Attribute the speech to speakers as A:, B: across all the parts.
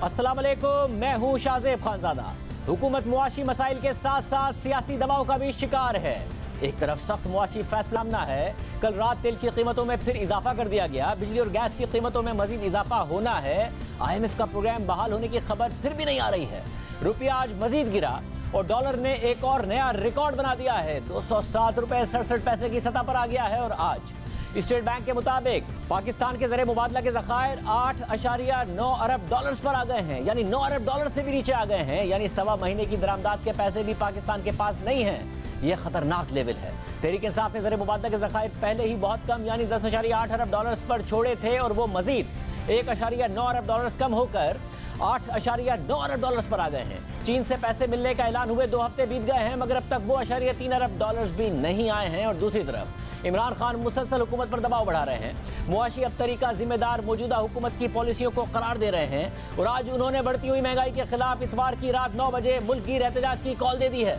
A: अस्सलाम वालेकुम, मैं हूँ शाहजेब खानजादा। हुकूमत मुआशी मसाइल के साथ साथ सियासी दबाव का भी शिकार है। एक तरफ सख्त मुआशी फैसलामना है, कल रात तेल की कीमतों में फिर इजाफा कर दिया गया, बिजली और गैस की कीमतों में मजीद इजाफा होना है। IMF का प्रोग्राम बहाल होने की खबर फिर भी नहीं आ रही है। रुपया आज मजीद गिरा और डॉलर ने एक और नया रिकॉर्ड बना दिया है। 207 रुपए 67 पैसे की सतह पर आ गया है। और आज स्टेट बैंक के मुताबिक पाकिस्तान के ज़रिए मुबादला के ज़खायर 8.9 अरब डॉलर्स पर आ गए हैं, यानी 9 अरब डॉलर से भी नीचे आ गए हैं। यानी सवा महीने की दरामदाद के पैसे भी पाकिस्तान के पास नहीं हैं। यह खतरनाक लेवल है। तहरीक इंसाफ ने ज़रिए मुबादला के ज़खायर पहले ही बहुत कम यानी 10.8 अरब डॉलर्स पर छोड़े थे और वो मजीद 1.9 अरब डॉलर्स कम होकर 8.9 अरब डॉलर्स पर आ गए हैं। चीन से पैसे मिलने का ऐलान हुए 2 हफ्ते बीत गए हैं, मगर अब तक वो 3 अरब डॉलर्स भी नहीं आए हैं। और दूसरी तरफ इमरान खान मुसलसल हुकूमत पर दबाव बढ़ा रहे हैं। मुआशी अब तरीका जिम्मेदार मौजूदा हुकूमत की पॉलिसियों को करार दे रहे हैं। और आज उन्होंने बढ़ती हुई महंगाई के खिलाफ इतवार की रात 9 बजे मुल्क की एहतजाज की कॉल दे दी है।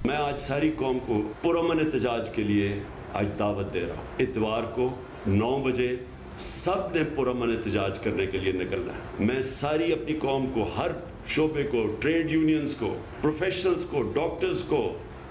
B: मैं आज सारी कौम को पुरअमन एहतजाज के लिए आज दावत दे रहा हूँ। इतवार को 9 बजे सब ने पुरअमन एहतजाज करने के लिए निकलना है। मैं सारी अपनी कौम को, हर शोबे को, ट्रेड यूनियंस को, प्रोफेशनल्स को, डॉक्टर्स को,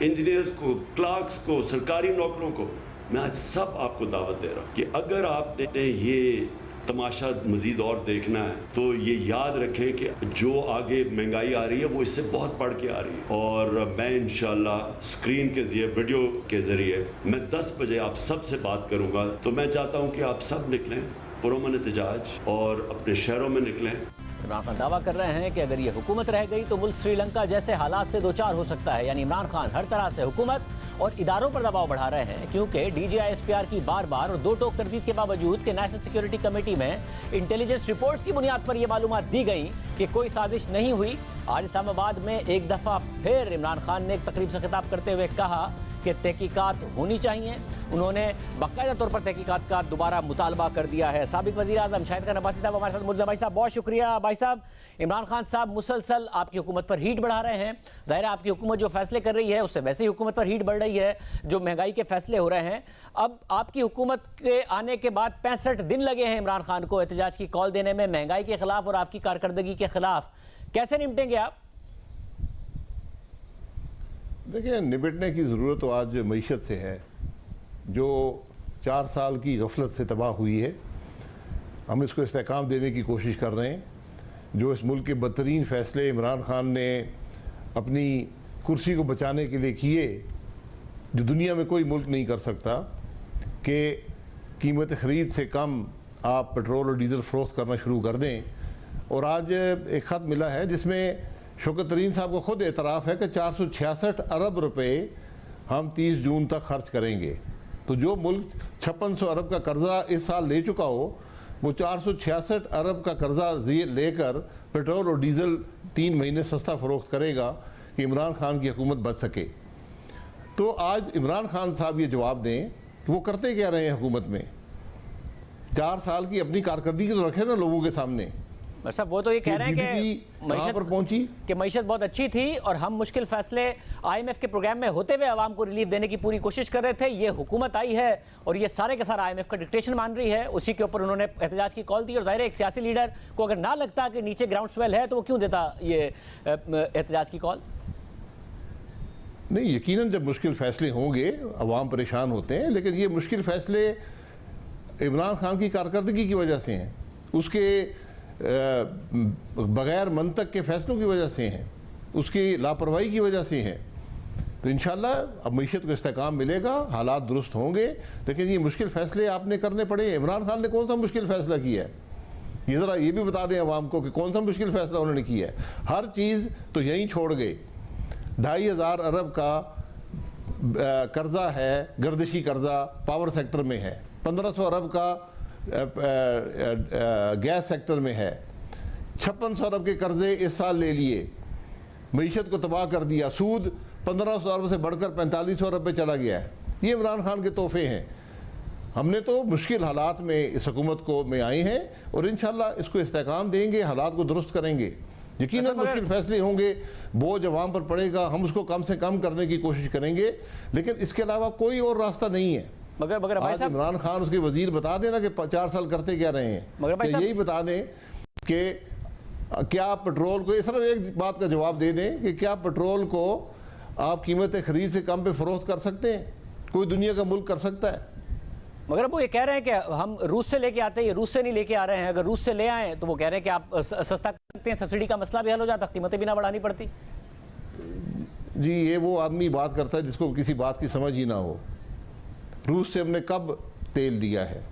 B: इंजीनियर्स को, क्लार्क्स को, सरकारी नौकरों को, मैं आज सब आपको दावत दे रहा हूँ कि अगर आपने ये तमाशा मजीद और देखना है तो ये याद रखें कि जो आगे महंगाई आ रही है वो इससे बहुत बढ़ के आ रही है। और मैं इंशाल्लाह स्क्रीन के जरिए, वीडियो के जरिए मैं 10 बजे आप सब से बात करूँगा। तो मैं चाहता हूँ कि आप सब निकलें, पुरअमन एहतजाज और अपने शहरों में निकलें।
A: इमरान खान दावा कर रहे हैं कि अगर ये हुकूमत रह गई तो मुल्क श्रीलंका जैसे हालात से दो चार हो सकता है। यानी इमरान खान हर तरह से हुकूमत और इदारों पर दबाव बढ़ा रहे हैं, क्योंकि DGI-SPR की बार बार और 2 टोक तरदीद के बावजूद कि नेशनल सिक्योरिटी कमेटी में इंटेलिजेंस रिपोर्ट्स की बुनियाद पर यह मालूमात दी गई कि कोई साजिश नहीं हुई। आज इस्लामाबाद में एक दफ़ा फिर इमरान खान ने एक तकरीब से खिताब करते हुए कहा कि तहकीकात होनी चाहिए। उन्होंने बाकायदा तौर पर तहकीकात का दोबारा मुतालबा कर दिया है। साबिक वज़ीर आज़म शाहिद खान अब्बासी साहब हमारे साथ मौजूद हैं। भाई साहब बहुत शुक्रिया। भाई साहब, इमरान खान साहब मुसलसल आपकी हुकूमत पर हीट बढ़ा रहे हैं। ज़ाहिर है आपकी हुकूमत जो फैसले कर रही है उससे वैसे ही हुकूमत पर हीट बढ़ रही है, जो महंगाई के फैसले हो रहे हैं। अब आपकी हुकूमत के आने के बाद 65 दिन लगे हैं इमरान खान को एहतजाज की कॉल देने में, महंगाई के खिलाफ और आपकी कारकर्दगी के खिलाफ। कैसे निपटेंगे आप?
C: देखिए, निपटने की ज़रूरत तो आज मईशत से है, जो 4 साल की गफलत से तबाह हुई है। हम इसको इस्तेहकाम देने की कोशिश कर रहे हैं। जो इस मुल्क के बदतरीन फ़ैसले इमरान खान ने अपनी कुर्सी को बचाने के लिए किए, जो दुनिया में कोई मुल्क नहीं कर सकता, कि कीमत ख़रीद से कम आप पेट्रोल और डीज़ल फ़रोख्त करना शुरू कर दें। और आज एक ख़त मिला है जिसमें शौकत तरीन साहब को ख़ुद एतराफ़ है कि 466 अरब रुपये हम 30 जून तक खर्च करेंगे। तो जो मुल्क 5600 अरब का कर्जा इस साल ले चुका हो, वो 466 अरब का कर्जा लेकर पेट्रोल और डीज़ल 3 महीने सस्ता फ़रोख्त करेगा कि इमरान खान की हुकूमत बच सके। तो आज इमरान खान साहब ये जवाब दें कि वो करते क्या रहे हैं हुकूमत में। 4 साल की अपनी कारकर्दगी तो रखें ना लोगों के सामने।
A: साहब वो तो ये कह रहे हैं कि
C: कहाँ पर पहुंची
A: कि मईशत बहुत अच्छी थी और हम मुश्किल फैसले IMF के प्रोग्राम में होते हुए आवाम को रिलीफ देने की पूरी कोशिश कर रहे थे। ये हुकूमत आई है और ये सारे के सारा IMF का डिक्टेशन मान रही है। उसी के ऊपर उन्होंने एहतजाज की कॉल दी। और जाहिर है एक सियासी लीडर को अगर ना लगता कि नीचे ग्राउंड स्वेल है तो वो क्यों देता ये एहतजाज की कॉल?
C: नहीं, यकीनन जब मुश्किल फ़ैसले होंगे अवाम परेशान होते हैं, लेकिन ये मुश्किल फ़ैसले इमरान खान की कारकर्दगी की वजह से हैं, उसके बग़ैर मंतक के फ़ैसलों की वजह से हैं, उसकी लापरवाही की वजह से हैं। तो इंशाल्लाह अब मईशत को इस्तेहकाम मिलेगा, हालात दुरुस्त होंगे। लेकिन ये मुश्किल फ़ैसले आपने करने पड़े। इमरान खान ने कौन सा मुश्किल फ़ैसला किया है, ये ज़रा ये भी बता दें अवाम को कि कौन सा मुश्किल फ़ैसला उन्होंने किया है। हर चीज़ तो यहीं छोड़ गए। 2500 अरब का कर्जा है, गर्दिशी कर्जा पावर सेक्टर में है। 1500 अरब का गैस सेक्टर में है। 5600 अरब के कर्जे इस साल ले लिए, मईशत को तबाह कर दिया। सूद 1500 अरब से बढ़कर 4500 अरब पे चला गया है। ये इमरान खान के तोहफे हैं। हमने तो मुश्किल हालात में इस हुकूमत को में आए हैं और इंशाल्लाह इसको इस्तेहकाम देंगे, हालात को दुरुस्त करेंगे। यकीनन मुश्किल फैसले होंगे, बोझ अवाम पर पड़ेगा, हम उसको कम से कम करने की कोशिश करेंगे, लेकिन इसके अलावा कोई और रास्ता नहीं है।
A: मगर भाई साहब,
C: इमरान खान उसके वजीर बता देना कि 4 साल करते क्या रहे हैं, मगर भाई यही बता दें कि क्या पेट्रोल को, सिर्फ एक बात का जवाब दे दें कि क्या पेट्रोल को आप कीमत ख़रीद से कम पे फ़रोख्त कर सकते हैं? कोई दुनिया का मुल्क कर सकता है?
A: मगर वो ये कह रहे हैं कि हम रूस से लेके आते हैं, रूस से नहीं लेके आ रहे हैं। अगर रूस से ले आए तो वो कह रहे हैं कि आप सस्ता कर सकते हैं, सब्सिडी का मसला भी हल हो जाता, कीमतें भी ना बढ़ानी पड़ती।
C: जी, ये वो आदमी बात करता है जिसको किसी बात की समझ ही ना हो। रूस से हमने कब तेल लिया है?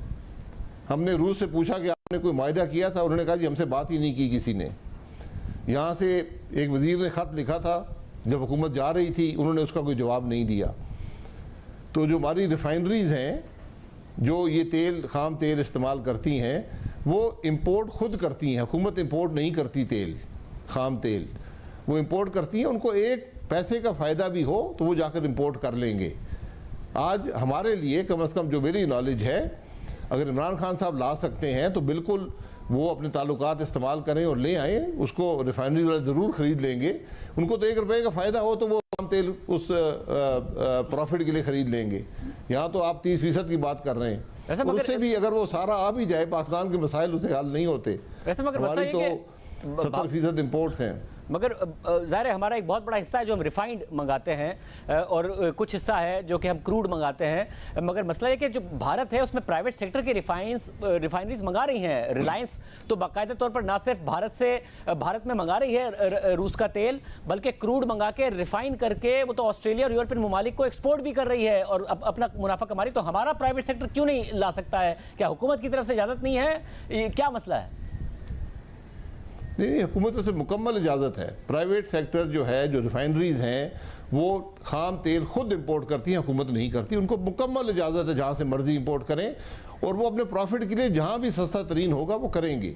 C: हमने रूस से पूछा कि आपने कोई मायदा किया था, उन्होंने कहा जी हमसे बात ही नहीं की किसी ने। यहाँ से एक वज़ीर ने ख़त लिखा था जब हुकूमत जा रही थी, उन्होंने उसका कोई जवाब नहीं दिया। तो जो हमारी रिफाइनरीज़ हैं जो ये तेल, ख़ाम तेल इस्तेमाल करती हैं, वो इंपोर्ट खुद करती हैं। हुकूमत इंपोर्ट नहीं करती तेल, ख़ाम तेल वो इंपोर्ट करती हैं। उनको एक पैसे का फ़ायदा भी हो तो वो जाकर इंपोर्ट कर लेंगे। आज हमारे लिए कम से कम जो मेरी नॉलेज है, अगर इमरान खान साहब ला सकते हैं तो बिल्कुल वो अपने ताल्लुकात इस्तेमाल करें और ले आएँ। उसको रिफाइनरी वाले ज़रूर ख़रीद लेंगे। उनको तो 1 रुपये का फ़ायदा हो तो वो ख़ाम तेल उस प्रॉफिट के लिए ख़रीद लेंगे। यहाँ तो आप 30% की बात कर रहे हैं। और उससे भी अगर वो सारा आ भी जाए, पाकिस्तान के मसाइल उससे हल नहीं होते। हमारी तो 70% इम्पोर्ट हैं।
A: मगर ज़ाहिर है हमारा एक बहुत बड़ा हिस्सा है जो हम रिफाइंड मंगाते हैं और कुछ हिस्सा है जो कि हम क्रूड मंगाते हैं। मगर मसला ये कि जो भारत है उसमें प्राइवेट सेक्टर की रिफाइनरीज मंगा रही हैं। रिलायंस तो बाकायदा तौर पर ना सिर्फ भारत में मंगा रही है रूस का तेल, बल्कि क्रूड मंगा के रिफाइन करके वो तो ऑस्ट्रेलिया और यूरोपियन ममालिक को एक्सपोर्ट भी कर रही है और अपना मुनाफा कमा रही। तो हमारा प्राइवेट सेक्टर क्यों नहीं ला सकता है? क्या हुकूमत की तरफ से इजाज़त नहीं है? क्या मसला है?
C: नहीं, हुकूमत से मुकम्मल इजाज़त है। प्राइवेट सेक्टर जो है, जो रिफाइनरीज़ हैं, वो ख़ाम तेल खुद इंपोर्ट करती हैं, हुकूमत नहीं करती। उनको मुकम्मल इजाज़त है जहाँ से मर्ज़ी इंपोर्ट करें और वो अपने प्रॉफिट के लिए जहाँ भी सस्ता तरीन होगा वो करेंगे।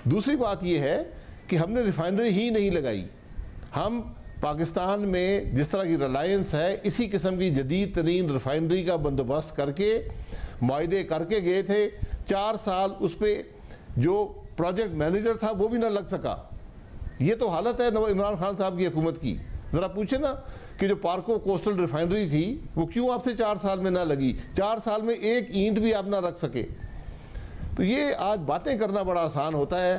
C: दूसरी बात ये है कि हमने रिफाइनरी ही नहीं लगाई। हम पाकिस्तान में जिस तरह की रिलायंस है, इसी किस्म की जदीद तरीन रिफाइनरी का बंदोबस्त करके मुआहदे करके गए थे। 4 साल उस पर जो प्रोजेक्ट मैनेजर था वो भी ना लग सका। ये तो हालत है इमरान खान साहब की हुकूमत की। ज़रा पूछे ना कि जो पार्को कोस्टल रिफाइनरी थी वो क्यों आपसे 4 साल में ना लगी? 4 साल में एक ईंट भी आप ना रख सके। तो ये आज बातें करना बड़ा आसान होता है।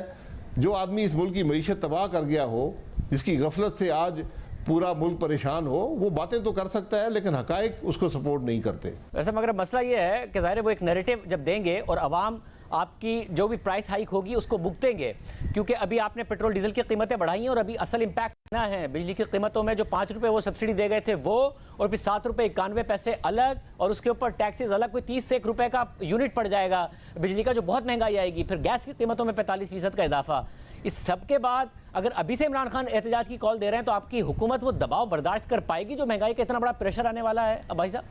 C: जो आदमी इस मुल्क की मईशत तबाह कर गया हो, जिसकी गफलत से आज पूरा मुल्क परेशान हो, वो बातें तो कर सकता है लेकिन हकायक उसको सपोर्ट नहीं करते।
A: वैसे मगर मसला ये है कि ज़ाहिर है वो एक नैरेटिव जब देंगे और अवाम आपकी जो भी प्राइस हाइक होगी उसको भुगतेंगे, क्योंकि अभी आपने पेट्रोल डीजल की कीमतें बढ़ाई हैं और अभी असल इम्पैक्ट ना है बिजली की कीमतों में। जो 5 रुपये वो सब्सिडी दे गए थे वो, और फिर 7 रुपये 91 पैसे अलग, और उसके ऊपर टैक्सेस अलग, कोई 30 से 1 रुपये का यूनिट पड़ जाएगा बिजली का, जो बहुत महंगाई आएगी। फिर गैस की कीमतों में 45% का इजाफा। इस सब के बाद अगर अभी से इमरान खान एहतजाज की कॉल दे रहे हैं तो आपकी हुकूमत वो दबाव बर्दाश्त कर पाएगी जो महंगाई का इतना बड़ा प्रेशर आने वाला है? अब भाई साहब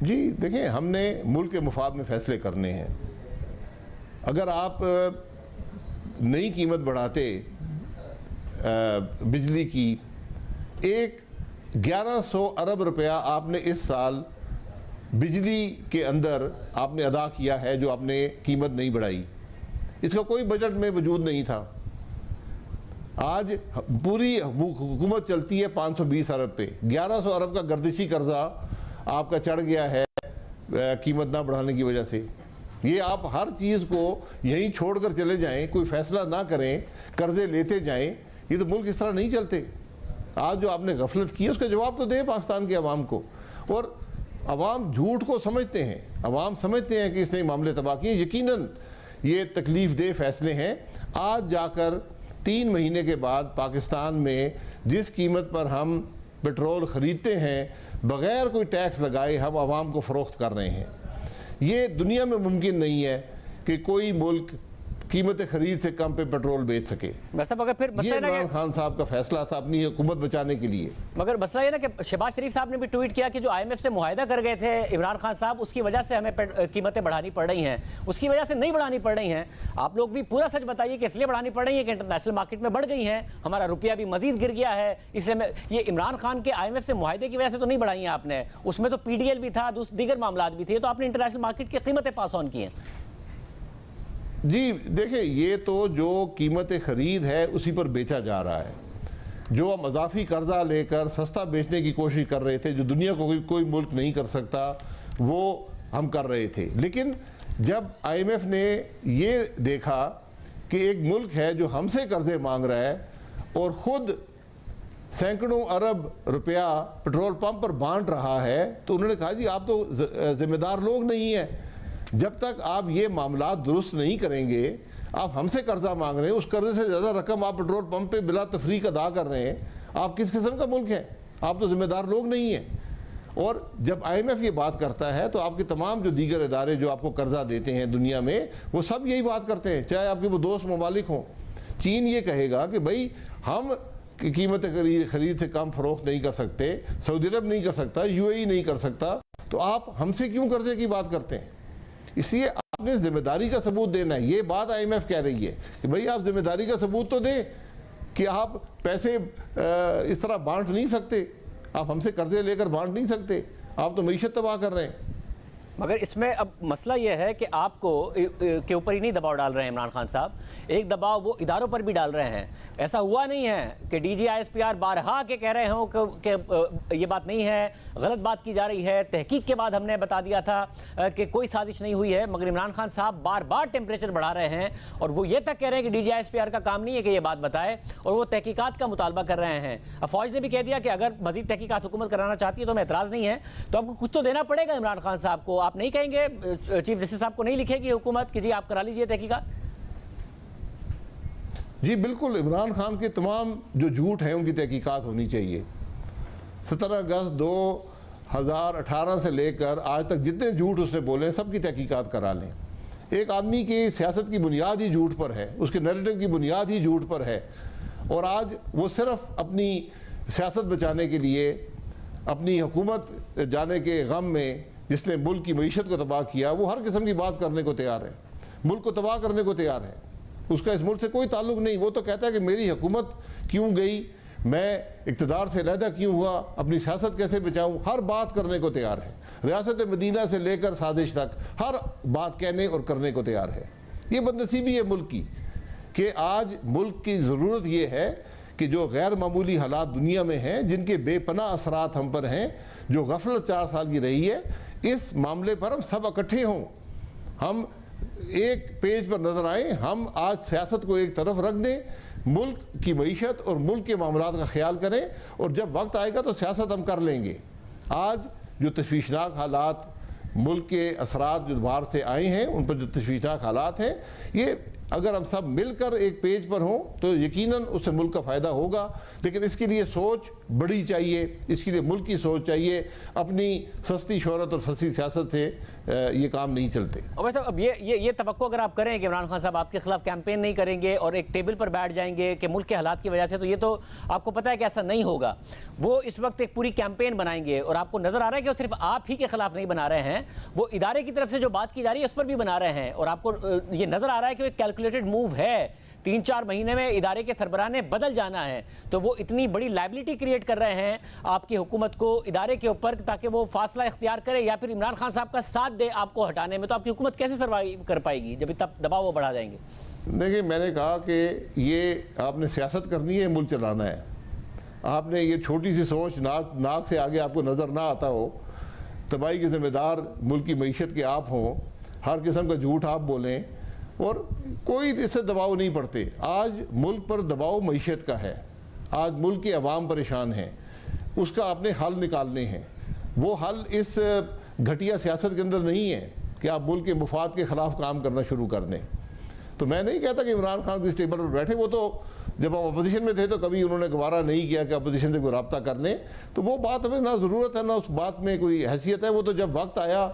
C: जी देखें, हमने मुल्क के मुफाद में फैसले करने हैं। अगर आप नई कीमत बढ़ाते बिजली की, 1100 अरब रुपया आपने इस साल बिजली के अंदर आपने अदा किया है जो आपने कीमत नहीं बढ़ाई। इसका कोई बजट में वजूद नहीं था। आज पूरी हुकूमत चलती है 520 अरब पे। 1100 अरब का गर्दिशी कर्जा आपका चढ़ गया है कीमत ना बढ़ाने की वजह से। ये आप हर चीज़ को यहीं छोड़कर चले जाएं, कोई फैसला ना करें, कर्जे लेते जाएं, ये तो मुल्क इस तरह नहीं चलते। आज जो आपने गफलत की है उसका जवाब तो दें पाकिस्तान के अवाम को। और अवाम झूठ को समझते हैं, अवाम समझते हैं कि इसने मामले तबाह किए। यकीनन ये तकलीफ दे फैसले हैं। आज जाकर 3 महीने के बाद पाकिस्तान में जिस कीमत पर हम पेट्रोल ख़रीदते हैं, बग़ैर कोई टैक्स लगाए हम आवाम को फ़रोख्त कर रहे हैं। ये दुनिया में मुमकिन नहीं है कि कोई मुल्क कीमत खरीद से कम पे पेट्रोल बेच सके।
A: मगर फिर
C: ये इमरान खान साहब का फैसला था अपनी हुकूमत बचाने के लिए।
A: मगर मसला ये ना कि शहबाज शरीफ साहब ने भी ट्वीट किया कि जो IMF से मुआहदा कर गए थे इमरान खान साहब, उसकी वजह से हमें कीमतें बढ़ानी पड़ रही हैं, उसकी वजह से नहीं बढ़ानी पड़ रही हैं। आप लोग भी पूरा सच बताइए कि इसलिए बढ़ानी पड़ रही है कि इंटरनेशनल मार्केट में बढ़ गई हैं, हमारा रुपया भी मजीद गिर गया है। इससे ये इमरान खान के IMF से मुआहदे की वजह से तो नहीं बढ़ाई हैं आपने, उसमें तो PDL भी था, दीगर मामला भी थे, तो आपने इंटरनेशनल मार्केट की कीमतें पास ऑन की हैं।
C: जी देखिए, ये तो जो कीमत ख़रीद है उसी पर बेचा जा रहा है। जो हम अजाफी कर्जा लेकर सस्ता बेचने की कोशिश कर रहे थे, जो दुनिया को कोई मुल्क नहीं कर सकता, वो हम कर रहे थे। लेकिन जब IMF ने ये देखा कि एक मुल्क है जो हमसे कर्जे मांग रहा है और ख़ुद सैकड़ों अरब रुपया पेट्रोल पंप पर बांट रहा है, तो उन्होंने कहा जी आप तो ज़िम्मेदार लोग नहीं हैं। जब तक आप ये मामला दुरुस्त नहीं करेंगे, आप हमसे कर्जा मांग रहे हैं, उस कर्जे से ज़्यादा रकम आप पेट्रोल पंप पे बिला तफरीक अदा कर रहे हैं, आप किस किस्म का मुल्क है? आप तो ज़िम्मेदार लोग नहीं हैं। और जब IMF ये बात करता है तो आपके तमाम जो दीगर इदारे जो आपको कर्जा देते हैं दुनिया में, वो सब यही बात करते हैं, चाहे आपके वो दोस्त ममालिक हों। चीन ये कहेगा कि भाई हम कीमत खरीद से कम फरोख्त नहीं कर सकते, सऊदी अरब नहीं कर सकता, UAE नहीं कर सकता, तो आप हमसे क्यों कर्जे की बात करते हैं? इसलिए आपने जिम्मेदारी का सबूत देना है। ये बात IMF कह रही है कि भाई आप जिम्मेदारी का सबूत तो दें कि आप पैसे इस तरह बांट नहीं सकते, आप हमसे कर्जे लेकर बांट नहीं सकते, आप तो मईशत तबाह कर रहे हैं।
A: मगर इसमें अब मसला यह है कि आपको के ऊपर ही नहीं दबाव डाल रहे हैं इमरान खान साहब, एक दबाव वो इदारों पर भी डाल रहे हैं। ऐसा हुआ नहीं है कि DG ISPR बारहा के कह रहे हो कि ये बात नहीं है, गलत बात की जा रही है। तहकीक के बाद हमने बता दिया था कि कोई साजिश नहीं हुई है, मगर इमरान खान साहब बार बार टेम्परेचर बढ़ा रहे हैं और वो ये तक कह रहे हैं कि DG ISPR का काम नहीं है कि ये बात बताए, और वो तहकीकात का मुतालबा कर रहे हैं। फौज ने भी कह दिया कि अगर मजीद तहकीकात हुकूमत कराना चाहती है तो हमें एतराज़ नहीं है, तो आपको कुछ तो देना पड़ेगा इमरान खान साहब को। आप नहीं कहेंगे, चीफ जस्टिस साहब को नहीं लिखेगी हुकूमत कि जी आप करा लीजिए तहकीकात?
C: जी बिल्कुल, इमरान खान के तमाम जो झूठ हैं उनकी तहकीकात होनी चाहिए। 17 अगस्त 2018 से लेकर आज तक जितने झूठ उसने बोले हैं सबकी तहकीकात करा लें। एक आदमी की सियासत की बुनियाद ही झूठ पर है, उसके नैरेटिव की बुनियाद ही झूठ पर है, और आज वो सिर्फ अपनी सियासत बचाने के लिए, अपनी हुकूमत जाने के गम में जिसने मुल्क की मईशत को तबाह किया, वो हर किस्म की बात करने को तैयार है, मुल्क को तबाह करने को तैयार है। उसका इस मुल्क से कोई ताल्लुक नहीं। वो तो कहता है कि मेरी हुकूमत क्यों गई, मैं इक़्तिदार से अलहदा क्यों हुआ, अपनी सियासत कैसे बचाऊं, हर बात करने को तैयार है। रियासत मदीना से लेकर साजिश तक हर बात कहने और करने को तैयार है। ये बदनसीबी है मुल्क की कि आज मुल्क की ज़रूरत ये है कि जो गैर मामूली हालात दुनिया में हैं, जिनके बेपनाह असरात हम पर हैं, जो गफलत 4 साल की रही है, इस मामले पर हम सब इकट्ठे हों, हम एक पेज पर नजर आए, हम आज सियासत को एक तरफ रख दें, मुल्क की मईशत और मुल्क के मामलात का ख्याल करें, और जब वक्त आएगा तो सियासत हम कर लेंगे। आज जो तशवीशनाक हालात, मुल्क के असरात जो बाहर से आए हैं, उन पर जो तशवीशनाक हालात हैं, ये अगर हम सब मिलकर एक पेज पर हों तो यकीनन उससे मुल्क का फ़ायदा होगा। लेकिन इसके लिए सोच बड़ी चाहिए, इसके लिए मुल्क की सोच चाहिए। अपनी सस्ती शोहरत और सस्ती सियासत से ये काम नहीं चलते।
A: और वैसे अब ये तवक्को अगर आप करें कि इमरान खान साहब आपके खिलाफ कैंपेन नहीं करेंगे और एक टेबल पर बैठ जाएंगे कि मुल्क के हालात की वजह से, तो ये तो आपको पता है कि ऐसा नहीं होगा। वो इस वक्त एक पूरी कैंपेन बनाएंगे और आपको नजर आ रहा है कि वो सिर्फ आप ही के खिलाफ नहीं बना रहे हैं, वो इदारे की तरफ से जो बात की जा रही है उस पर भी बना रहे हैं। और आपको ये नजर आ रहा है कि वो एक कैलकुलेटेड मूव है, 3-4 महीने में इदारे के सरबराह ने बदल जाना है, तो वो इतनी बड़ी लायबिलिटी क्रिएट कर रहे हैं आपकी हुकूमत को इदारे के ऊपर, ताकि वो फासला इख्तियार करे या फिर इमरान खान साहब का साथ दे आपको हटाने में। तो आपकी हुकूमत कैसे सर्वाइव कर पाएगी जब तब दबाव वो बढ़ा जाएंगे?
C: देखिए, मैंने कहा कि ये आपने सियासत करनी है, मुल्क चलाना है। आपने ये छोटी सी सोच नाक से आगे आपको नज़र ना आता हो, तबाही के ज़िम्मेदार मुल्क की मईशत के आप हों, हर किस्म का झूठ आप बोलें और कोई इससे दबाव नहीं पड़ते। आज मुल्क पर दबाव मईशत का है, आज मुल्क के अवाम परेशान हैं, उसका आपने हल निकालने हैं। वो हल इस घटिया सियासत के अंदर नहीं है कि आप मुल्क के मुफाद के ख़िलाफ़ काम करना शुरू कर दें। तो मैं नहीं कहता कि इमरान खान किस टेबल पर बैठे, वो तो जब हम अपोजिशन में थे तो कभी उन्होंने गवारा नहीं किया कि अपोजिशन से कोई रब्ता कर लें, तो वो बात हमें ना ज़रूरत है ना उस बात में कोई हैसियत है। वो तो जब वक्त आया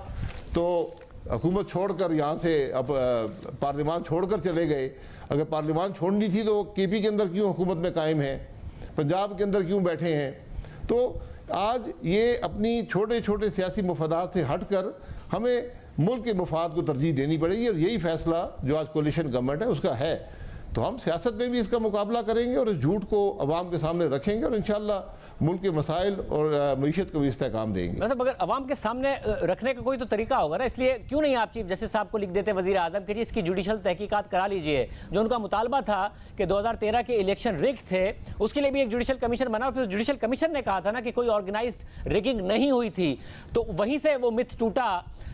C: तो हुकूमत छोड़कर यहाँ से अब पार्लियामान छोड़कर चले गए। अगर पार्लियामान छोड़नी थी तो KP के अंदर क्यों हुकूमत में कायम है, पंजाब के अंदर क्यों बैठे हैं? तो आज ये अपनी छोटे छोटे सियासी मफादात से हट कर हमें मुल्क के मफाद को तरजीह देनी पड़ेगी, और यही फैसला जो आज कोलिशन गवर्नमेंट है उसका है। तो हम सियासत में भी इसका मुकाबला करेंगे और इस झूठ को अवाम के सामने रखेंगे और इंशाअल्लाह मुल्क के मसाइल और मईशत को भी इस्तेहकाम देंगे।
A: मतलब अगर अवाम के सामने रखने का कोई तो तरीका होगा ना, इसलिए क्यों नहीं आप चीफ जस्टिस साहब को लिख देते वज़ीर आज़म कि जी इसकी जुडिशल तहकीकात करा लीजिए। जो उनका मुतालबा था कि 2013 के इलेक्शन रिग्ड थे, उसके लिए भी एक जुडिशल कमीशन बना और फिर जुडिशल कमीशन ने कहा था ना कि कोई ऑर्गेनाइज्ड रिगिंग नहीं हुई थी, तो वहीं से वो मिथ टूटा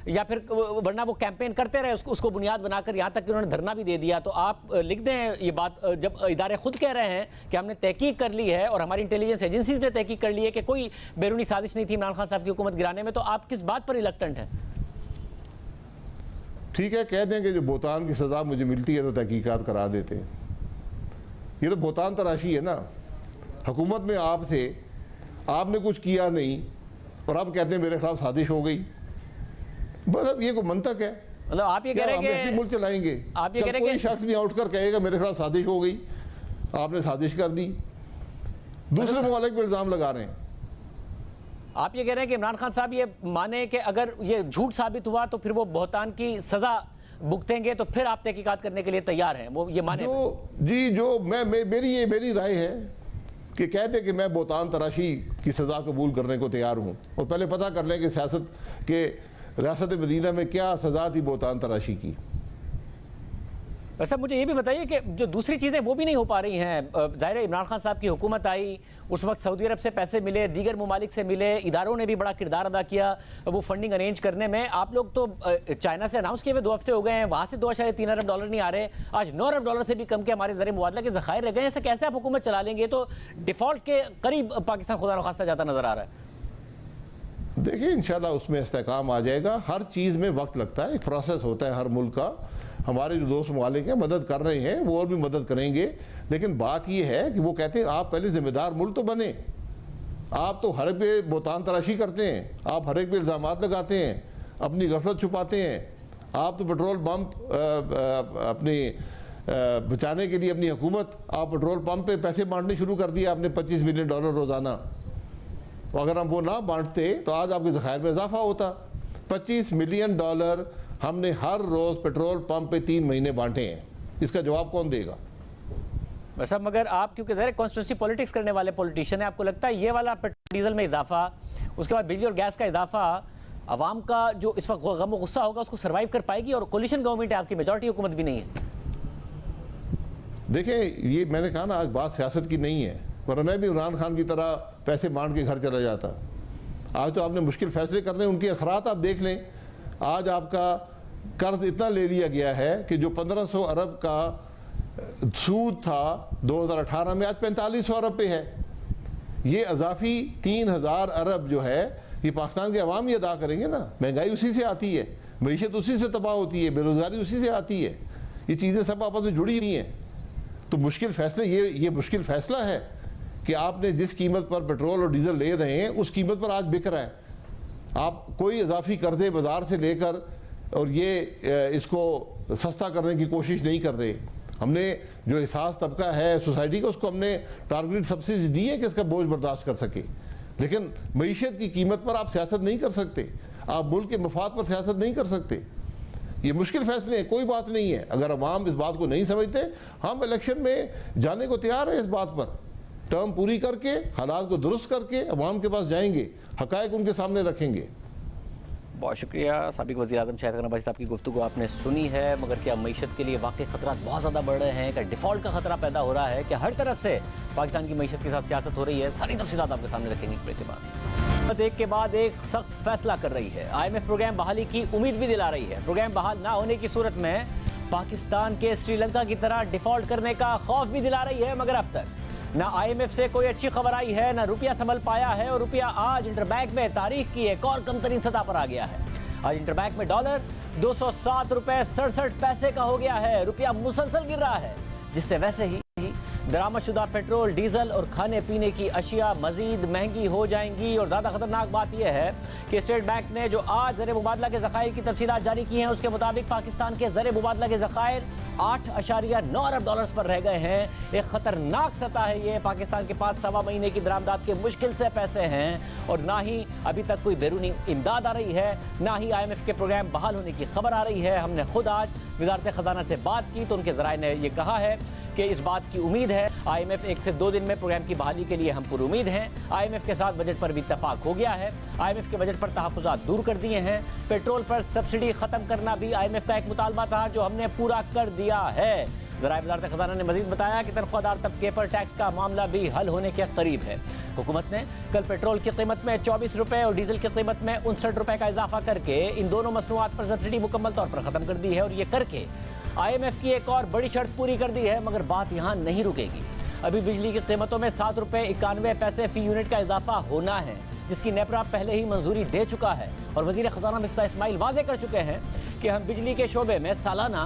A: या फिर वरना वो कैंपेन करते रहे उसको बुनियाद बनाकर यहाँ तक कि उन्होंने धरना भी दे दिया। तो आप लिख दें ये बात, जब इदारे खुद कह रहे हैं कि हमने तहकीक कर ली है और हमारी इंटेलिजेंस एजेंसीज ने तहकीक कर ली है कि कोई बैरूनी साजिश नहीं थी इमरान खान साहब की हुकूमत गिराने में, तो आप किस बात पर रिलक्टेंट हैं?
C: ठीक है, कह दें कि जो बोतान की सज़ा मुझे मिलती है तो तहकीकात करा देते हैं। ये तो बोतान तराशी है ना। हुकूमत में आप थे, आपने कुछ किया नहीं और अब कहते हैं मेरे खिलाफ साजिश हो गई। मतलब ये कोई मंतक है?
A: मतलब आप ये कह रहे हैं कि
C: ऐसे मुल्क चलाएंगे?
A: आप ये कह रहे हैं
C: कोई शख्स नहीं उठकर कहेगा मेरे खिलाफ साजिश हो गई, आपने साजिश कर दी। दूसरे ममालिक पे इल्ज़ाम लगा रहे हैं।
A: आप ये कह रहे हैं कि इमरान खान साहब ये माने कि अगर ये झूठ साबित हुआ तो फिर वो बहुतान की सजा भुगतेंगे, तो फिर आप तहकीकात करने के लिए तैयार हैं, वो ये माने? मेरी राय है कि कहते कि मैं बोतान तराशी की सज़ा कबूल करने को तैयार हूँ, और पहले पता कर लें कि सियासत के रियासत मदीना में क्या सज़ा थी बोतान तराशी की। वैसे मुझे ये भी बताइए कि जो दूसरी चीज़ें वो भी नहीं हो पा रही हैं। ज़ाहिर है इमरान खान साहब की हुकूमत आई, उस वक्त सऊदी अरब से पैसे मिले, दीगर ममालिक से मिले, इदारों ने भी बड़ा किरदार अदा किया वो फंडिंग अरेंज करने में। आप लोग तो चाइना से अनाउंस किए हुए 2 हफ्ते हो गए हैं, वहाँ से $2.3 अरब नहीं आ रहे, आज $9 अरब से भी कम के हमारे ज़रिए मुबादला के ज़खायर रह गए। ऐसे कैसे आप हुकूमत चला लेंगे? तो डिफ़ॉल्ट के करीब पाकिस्तान खुदा न खास्ता जाता नज़र आ रहा है।
C: देखिए इंशाल्लाह उसमें इस्तेहकाम आ जाएगा। हर चीज़ में वक्त लगता है, एक प्रोसेस होता है हर मुल्क का। हमारे जो दोस्त ममालिक हैं मदद कर रहे हैं, वो और भी मदद करेंगे, लेकिन बात ये है कि वो कहते हैं आप पहले ज़िम्मेदार मुल्क तो बने। आप तो हर एक पे बोतान तराशी करते हैं, आप हर एक पे इल्ज़ामात लगाते हैं, अपनी गफलत छुपाते हैं। आप तो पेट्रोल पंप अपनी बचाने के लिए अपनी हुकूमत, आप पेट्रोल पंप पे पैसे बांटने शुरू कर दिए आपने, $25 मिलियन रोज़ाना। तो अगर हम वो ना बांटते तो आज आपके ज़खायर में इजाफा होता। $25 मिलियन हमने हर रोज़ पेट्रोल पंप पे 3 महीने बांटे हैं, इसका जवाब कौन देगा?
A: वैसे मगर आप क्योंकि ज़रा कॉन्स्टिट्यूंसी पॉलिटिक्स करने वाले पॉलिटिशियन हैं, आपको लगता है ये वाला पेट्रोल डीजल में इजाफा, उसके बाद बिजली और गैस का इजाफा, आवाम का जो इस वक्त गम गुस्सा होगा उसको सर्वाइव कर पाएगी? और कोलिशन गवर्नमेंट है, आपकी मेजॉरिटी हुकूमत भी नहीं है।
C: देखें ये मैंने कहा ना, आज बात सियासत की नहीं है, वरना मैं भी इमरान खान की तरह पैसे बांट के घर चला जाता। आज तो आपने मुश्किल फैसले करने, उनके असरात आप देख लें। आज आपका कर्ज इतना ले लिया गया है कि जो 1500 अरब का सूद था 2018 में, आज 4500 अरब पे है। ये इजाफी 3000 अरब जो है ये पाकिस्तान के अवाम ही अदा करेंगे ना। महंगाई उसी से आती है, मईशत उसी से तबाह होती है, बेरोज़गारी उसी से आती है। ये चीज़ें सब आपस में जुड़ी नहीं हैं। तो मुश्किल फैसले, ये मुश्किल फ़ैसला है कि आपने जिस कीमत पर पेट्रोल और डीजल ले रहे हैं उस कीमत पर आज बिक रहा है। आप कोई इजाफी कर्जे बाज़ार से लेकर और ये इसको सस्ता करने की कोशिश नहीं कर रहे। हमने जो एहसास तबका है सोसाइटी का, उसको हमने टारगेट सब्सिडी दी है कि इसका बोझ बर्दाश्त कर सके। लेकिन मईशत की कीमत पर आप सियासत नहीं कर सकते, आप मुल्क के मफाद पर सियासत नहीं कर सकते। ये मुश्किल फैसले हैं, कोई बात नहीं है। अगर अवाम इस बात को नहीं समझते, हम इलेक्शन में जाने को तैयार हैं। इस बात पर टर्म पूरी करके, हालात को दुरुस्त करके अवाम के पास जाएंगे, हक़ाइक़ उनके सामने रखेंगे।
A: बहुत शुक्रिया। साबिक़ वज़ीर-ए-आज़म शाहिद खान अब्बासी साहब की गुफ्तगू आपने सुनी है। मगर क्या मईशत के लिए वाकई ख़तरा बहुत ज़्यादा बढ़ रहे हैं? क्या डिफ़ॉल्ट का ख़तरा पैदा हो रहा है? क्या हर तरफ से पाकिस्तान की मईशत के साथ सियासत हो रही है? सारी तफसीलात आपके सामने रखेंगे ब्रेक के बाद। एक के बाद एक सख्त फैसला कर रही है। IMF प्रोग्राम बहाली की उम्मीद भी दिला रही है। प्रोग्राम बहाल ना होने की सूरत में पाकिस्तान के श्रीलंका की तरह डिफ़ॉल्ट करने का खौफ भी दिला रही है। मगर अब तक ना IMF से कोई अच्छी खबर आई है, ना रुपया संभल पाया है। और रुपया आज इंटरबैंक में तारीख की एक और कमतरीन सतह पर आ गया है। आज इंटरबैंक में डॉलर 207 रुपए 67 पैसे का हो गया है। रुपया मुसलसल गिर रहा है, जिससे वैसे ही दरामदशुदा पेट्रोल, डीजल और खाने पीने की अशिया मजीद महंगी हो जाएंगी। और ज़्यादा खतरनाक बात यह है कि स्टेट बैंक ने जो आज ज़र मुबादला के ज़खायर की तफसीलात जारी की हैं, उसके मुताबिक पाकिस्तान के ज़र मुबादला के ज़खायर 8.9 अरब डॉलर्स पर रह गए हैं। एक ख़तरनाक सतह है ये। पाकिस्तान के पास 1.25 महीने की दरामदात के मुश्किल से पैसे हैं और ना ही अभी तक कोई बैरूनी इमदाद आ रही है, ना ही IMF के प्रोग्राम बहाल होने की खबर आ रही है। हमने खुद आज वज़ारत ख़जाना से बात की तो उनके ज़राए ने यह कहा है कि इस बात की उम्मीद है। IMF 1 से 2 दिन में प्रोग्राम की बहाली के लिए हम पुरुमीद हैं। IMF के साथ बजट पर भी इत्तफाक हो गया है। IMF के बजट पर तहफ़्फ़ुज़ात दूर कर दिए हैं। पेट्रोल पर सब्सिडी ख़त्म करना भी IMF का एक मुतालबा था, जो हमने पूरा कर दिया है। ज़राए वज़ारत ख़ज़ाना ने मज़ीद बताया कि तनख्वाहदार तबके पर टैक्स का मामला भी हल होने के करीब है। हुकूमत ने कल पेट्रोल की कीमत में 24 रुपये और डीजल की कीमत में 59 रुपये का इजाफा करके इन दोनों मसनूआत पर सब्सिडी मुकम्मल तौर पर ख़त्म कर दी है। और ये करके IMF की एक और बड़ी शर्त पूरी कर दी है। मगर बात यहाँ नहीं रुकेगी। अभी बिजली की कीमतों में 7 रुपये 91 पैसे फी यूनिट का इजाफा होना है, जिसकी नेपरा पहले ही मंजूरी दे चुका है। और वज़ीर ख़ज़ाना मिफ्ताह इस्माइल वाज़े कर चुके हैं कि हम बिजली के शोबे में सालाना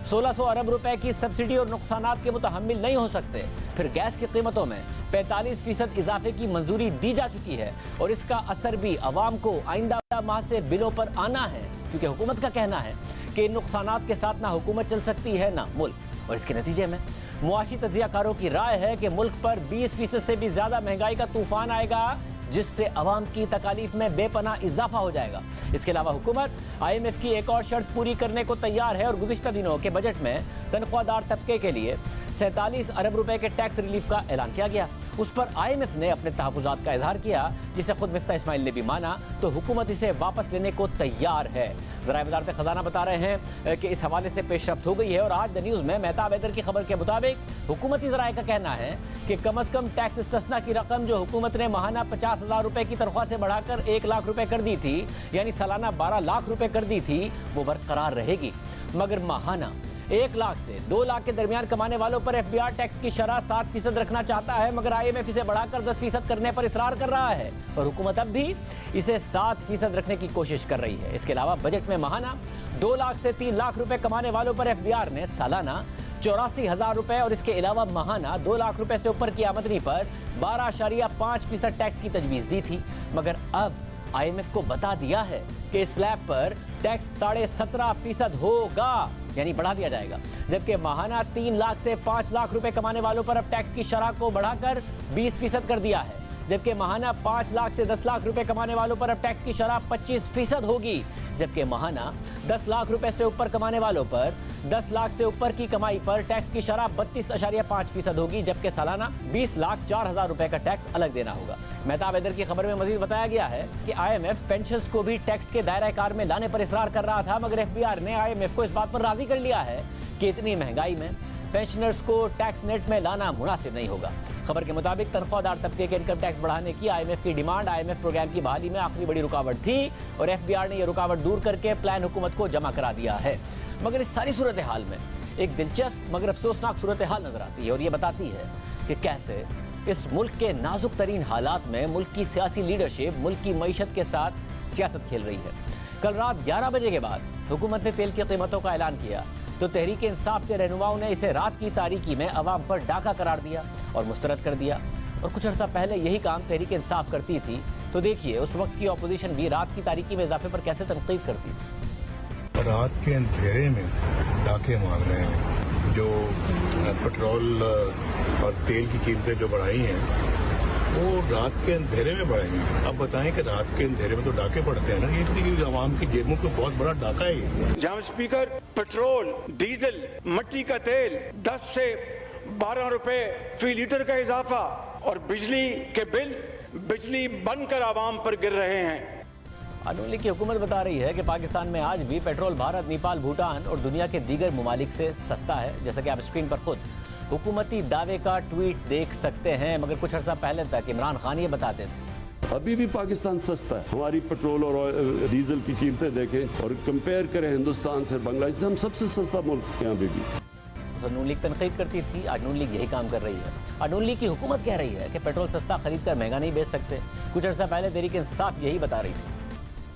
A: 1600 अरब रुपए की सब्सिडी और नुकसानात के मुतहम्मिल नहीं हो सकते। फिर गैस की कीमतों में 45% इजाफे की मंजूरी दी जा चुकी है और इसका असर भी अवाम को आइंदा माह से बिलों पर आना है, क्योंकि हुकूमत का कहना है कि इन नुकसानात के साथ ना हुकूमत चल सकती है ना मुल्क। और इसके नतीजे में मुआशी तज्जियाकारों की राय है कि मुल्क पर 20% से भी ज्यादा महंगाई का तूफान आएगा, जिससे अवाम की तकालीफ में बेपनाह इजाफा हो जाएगा। इसके अलावा हुकूमत IMF की एक और शर्त पूरी करने को तैयार है और गुज़िश्ता दिनों के बजट में तनख्वाहदार तबके के लिए 47 अरब रुपए के टैक्स रिलीफ का ऐलान किया गया। उस पर IMF ने अपने तहफ़्फ़ुज़ात का इजहार किया, जिसे खुद मिफ्ताह इस्माइल ने भी माना, तो हुकूमत इसे वापस लेने को तैयार है। ज़राए वज़ारत ख़ज़ाना बता रहे हैं कि इस हवाले से पेशरफ्त हो गई है। और आज द न्यूज़ में मेहताब हैदर की खबर के मुताबिक हुकूमती ज़राए का कहना है कि कम अज़ कम टैक्स इस्तिस्ना की रकम जो हुकूमत ने माहाना 50,000 रुपए की तनख्वाह से बढ़ाकर 1 लाख रुपए कर दी थी, यानी सालाना 12 लाख रुपए कर दी थी, वो बरकरार रहेगी। मगर माहाना 1 लाख से 2 लाख के दरमियान कमाने वालों पर FBR टैक्स की शरह 7% रखना चाहता है, मगर IMF इसे बढ़ाकर 10% करने पर इसरार कर रहा है और हुकूमत अब भी इसे 7% रखने की कोशिश कर रही है। इसके अलावा बजट में माहाना 2 लाख से 3 लाख रुपए कमाने वालों पर FBR ने सालाना 84,000 रुपए और इसके अलावा माहाना 2 लाख रुपए से ऊपर की आमदनी पर 12.5% टैक्स की तजवीज़ दी थी। मगर अब IMF को बता दिया है कि इस स्लैब पर टैक्स 17.5% होगा, यानी बढ़ा दिया जाएगा। जबकि माहाना 3 लाख से 5 लाख रुपए कमाने वालों पर अब टैक्स की शरह को बढ़ाकर 20% कर दिया है। जबकि माहाना 5 लाख से 10 लाख रुपए कमाने वालों पर अब टैक्स की शरह 25% होगी। जबकि माहाना 10 लाख रुपए से ऊपर कमाने वालों पर 10 लाख से ऊपर की कमाई पर टैक्स की शरह 32.5% होगी। जबकि सालाना 20,04,000 रुपए का टैक्स अलग देना होगा। मेहताब हैदर की खबर में मजीद बताया गया है कि IMF पेंशन्स को भी टैक्स के दायरा कार में लाने पर इसरार कर रहा था, मगर FBR ने IMF को इस बात पर राजी कर लिया है कि इतनी महंगाई में पेंशनर्स को टैक्स नेट में लाना मुनासिब नहीं होगा। खबर के मुताबिक तनख्वाहदार तबके के इनकम टैक्स बढ़ाने की IMF की डिमांड IMF प्रोग्राम की बहाली में आखिरी बड़ी रुकावट थी और FBR ने यह रुकावट दूर करके प्लान हुकूमत को जमा करा दिया है। मगर इस सारी सूरत हाल में एक दिलचस्प मगर अफसोसनाक सूरत हाल नजर आती है और ये बताती है कि कैसे इस मुल्क के नाजुक तरीन हालात में मुल्क की सियासी लीडरशिप मुल्क की मईशत के साथ सियासत खेल रही है। कल रात 11 बजे के बाद हुकूमत ने तेल की कीमतों का ऐलान किया तो तहरीक इंसाफ के रहनुमाओं ने इसे रात की तारीकी में अवाम पर डाका करार दिया और मुस्तरद कर दिया। और कुछ अर्सा पहले यही काम तहरीक इंसाफ करती थी, तो देखिए उस वक्त की अपोजिशन भी रात की तारीकी में इजाफे पर कैसे तनकीद करती थी।
D: रात के अंधेरे में डाके मार रहे हैं। जो पेट्रोल और तेल की कीमतें जो बढ़ाई हैं वो रात के अंधेरे में बढ़ाई हैं। अब बताएं कि रात के अंधेरे में तो डाके पड़ते हैं ना, ये आवाम की जेबों को बहुत बड़ा डाका है।
E: जनाब स्पीकर, पेट्रोल, डीजल, मिट्टी का तेल 10 से 12 रुपए फी लीटर का इजाफा और बिजली के बिल बिजली बनकर आवाम पर गिर रहे हैं।
A: नून लीग की हुकूमत बता रही है कि पाकिस्तान में आज भी पेट्रोल भारत, नेपाल, भूटान और दुनिया के दीगर ममालिक से सस्ता है। जैसा कि आप स्क्रीन पर खुद हुकूमती दावे का ट्वीट देख सकते हैं, मगर कुछ अर्सा पहले तक इमरान खान ये बताते थे
F: अभी भी पाकिस्तान सस्ता है। हमारी पेट्रोल और डीजल की कीमतें देखें और कंपेयर करें हिंदुस्तान से बांग्लादेश, हम सबसे सस्ता मुल्क हैं अभी भी।
A: नून लीग तनकीद करती थी, आज नून लीग यही काम कर रही है। नून लीग की हुकूमत कह रही है कि पेट्रोल सस्ता खरीद कर महंगा नहीं बेच सकते। कुछ अर्सा पहले तहरीक इंसाफ यही बता रही थी।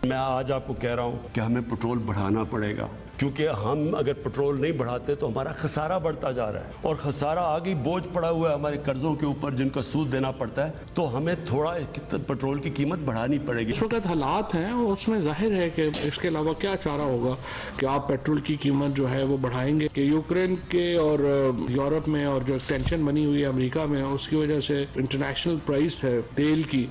F: मैं आज आपको कह रहा हूं कि हमें पेट्रोल बढ़ाना पड़ेगा, क्योंकि हम अगर पेट्रोल नहीं बढ़ाते तो हमारा खसारा बढ़ता जा रहा है और खसारा आगे बोझ पड़ा हुआ है हमारे कर्जों के ऊपर जिनका सूद देना पड़ता है। तो हमें थोड़ा पेट्रोल की कीमत बढ़ानी पड़ेगी।
G: इस वक्त हालात हैं उसमें जाहिर है कि इसके अलावा क्या चारा होगा कि आप पेट्रोल की कीमत जो है वो बढ़ाएंगे कि यूक्रेन के और यूरोप में और जो टेंशन बनी हुई है अमेरिका में, उसकी वजह से इंटरनेशनल प्राइस है तेल की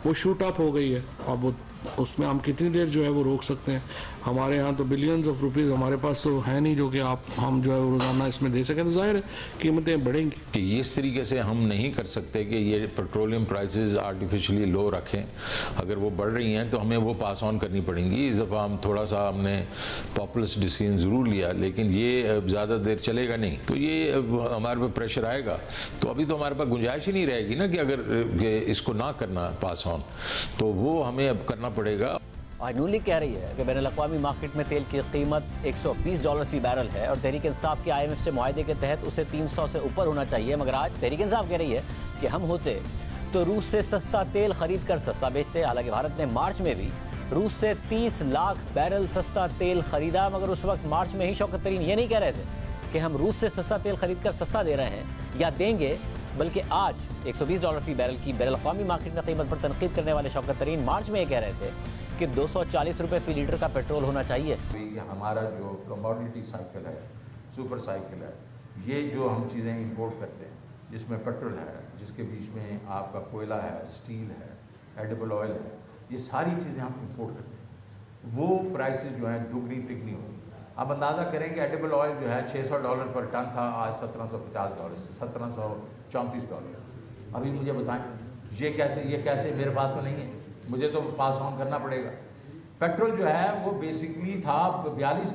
G: वो शूट अप हो गई है। अब उसमें हम कितनी देर जो है वो रोक सकते हैं। हमारे यहाँ तो बिलियंस ऑफ रुपीज़ हमारे पास तो है नहीं जो कि हम जो है रोज़ाना इसमें दे सकें, तो जाहिर है कीमतें बढ़ेंगी।
H: कि इस तरीके से हम नहीं कर सकते कि ये पेट्रोलियम प्राइसेस आर्टिफिशियली लो रखें। अगर वो बढ़ रही हैं तो हमें वो पास ऑन करनी पड़ेंगी। इस दफ़ा हम थोड़ा सा हमने पॉपुलर डिसीजन ज़रूर लिया, लेकिन ये ज़्यादा देर चलेगा नहीं, तो ये हमारे पे प्रेशर आएगा। तो अभी तो हमारे पास गुंजाइश ही नहीं रहेगी ना कि अगर इसको ना करना पास ऑन, तो वो हमें अब करना पड़ेगा।
A: आज नून लीग कह रही है कि बैनुल-अक़वामी मार्केट में तेल की कीमत $120 फी बैरल है और तहरीक इंसाफ के IMF से मुआहदे के तहत उसे 300 से ऊपर होना चाहिए। मगर आज तहरीक इंसाफ कह रही है कि हम होते तो रूस से सस्ता तेल खरीद कर सस्ता बेचते। हालांकि भारत ने मार्च में भी रूस से 30 लाख बैरल सस्ता तेल खरीदा, मगर उस वक्त मार्च में ही शौकत तरीन ये नहीं कह रहे थे कि हम रूस से सस्ता तेल खरीद कर सस्ता दे रहे हैं या देंगे, बल्कि आज $120 फी बैरल की बैनुल-अक़वामी मार्केट में कीमत पर तनकीद करने वाले शौकत तरीन मार्च में ये कह रहे थे कि 240 रुपये फी लीटर का पेट्रोल होना चाहिए।
I: हमारा जो कमोडिटी साइकिल है, सुपर साइकिल है, ये जो हम चीज़ें इंपोर्ट करते हैं जिसमें पेट्रोल है, जिसके बीच में आपका कोयला है, स्टील है, एडिबल ऑयल है, ये सारी चीज़ें हम इंपोर्ट करते हैं, वो प्राइसेस जो हैं दुगनी तिगनी होगी। आप अंदाज़ा करें कि एडिबल ऑयल जो है $600 पर टन था, आज $1750, $1734। अभी मुझे बताएं ये कैसे मेरे पास तो नहीं है, मुझे तो पास ऑन करना पड़ेगा। पेट्रोल जो है वो बेसिकली था $42